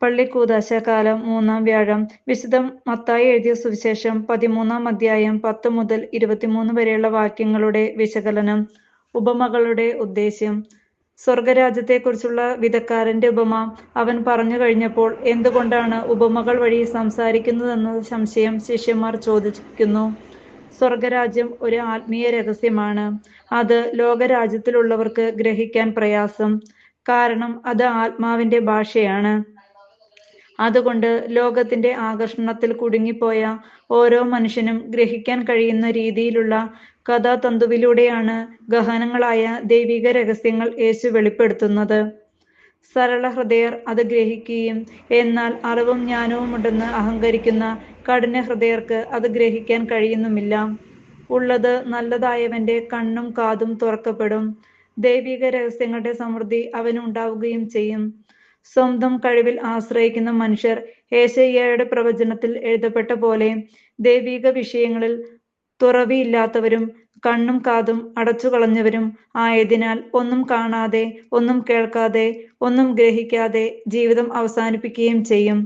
പള്ളിക്കൂദാശക്കാലം 3-ാം വ്യാഴം. വിശുദ്ധ മത്തായി എഴുതിയ സുവിശേഷം 13-ാം അധ്യായം 10 മുതൽ 23 വരെയുള്ള വാക്യങ്ങളുടെ വിശകലനം. ഉപമകളുടെ ഉദ്ദേശ്യം. സ്വർഗരാജ്യത്തെക്കുറിച്ചുള്ള വിതക്കാരന്റെ ഉപമ അവൻ പറഞ്ഞു കഴിഞ്ഞപ്പോൾ എന്തുകൊണ്ടാണ് ഉപമകൾ വഴി സംസാരിക്കുന്നതെന്ന സംശയം ശിഷ്യന്മാർ ചോദിക്കുന്നു. സ്വർഗരാജ്യം ഒരു ആത്മീയ രഹസ്യമാണ്. അത് ലോകരാജ്യത്തിലുള്ളവർക്ക് ഗ്രഹിക്കാൻ പ്രയാസം. കാരണം അത് ആത്മാവിന്റെ ഭാഷയാണ്. അതുകൊണ്ട് ലോകത്തിന്റെ ആകർഷണത്തിൽ കുടുങ്ങിപ്പോയ ഓരോ മനുഷ്യനും ഗ്രഹിക്കാൻ കഴിയുന്ന രീതിയിലുള്ള കഥാതന്തുവിലൂടെയാണ് ഗഹനങ്ങളായ ദൈവിക രഹസ്യങ്ങൾ യേശു വെളിപ്പെടുത്തുന്നത്. സരളഹൃദയർ അത് ഗ്രഹിക്കുകയും എന്നാൽ അറിവും ജ്ഞാനവുമുണ്ടെന്ന് അഹങ്കരിക്കുന്ന കഠിനഹൃദയർക്ക് അത് ഗ്രഹിക്കാൻ കഴിയുന്നുമില്ല. ഉള്ളത് നല്ലതായവന്റെ കണ്ണും കാതും തുറക്കപ്പെടും. ദൈവിക രഹസ്യങ്ങളുടെ സമൃദ്ധി അവനുണ്ടാവുകയും ചെയ്യും. സ്വന്തം കഴിവിൽ ആശ്രയിക്കുന്ന മനുഷ്യർ യേശയ്യായുടെ പ്രവചനത്തിൽ എഴുതപ്പെട്ട പോലെ ദൈവിക വിഷയങ്ങളിൽ തുറവിയില്ലാത്തവരും കണ്ണും കാതും അടച്ചുകളഞ്ഞവരും ആയതിനാൽ ഒന്നും കാണാതെ, ഒന്നും കേൾക്കാതെ, ഒന്നും ഗ്രഹിക്കാതെ ജീവിതം അവസാനിപ്പിക്കുകയും ചെയ്യും.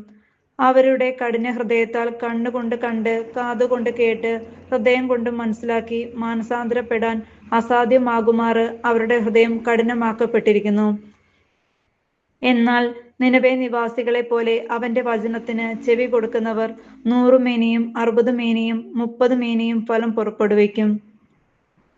അവരുടെ കഠിനഹൃദയത്താൽ കണ്ണുകൊണ്ട് കണ്ട്, കാതുകൊണ്ട് കേട്ട്, ഹൃദയം കൊണ്ട് മനസ്സിലാക്കി മാനസാന്തരപ്പെടാൻ അസാധ്യമാകുമാറ് അവരുടെ ഹൃദയം കഠിനമാക്കപ്പെട്ടിരിക്കുന്നു. എന്നാൽ നിനവെ നിവാസികളെപ്പോലെ അവന്റെ വചനത്തിന് ചെവി കൊടുക്കുന്നവർ 100 മേനിയും 60 മേനിയും 30 മേനിയും ഫലം പുറപ്പെടുവിക്കും.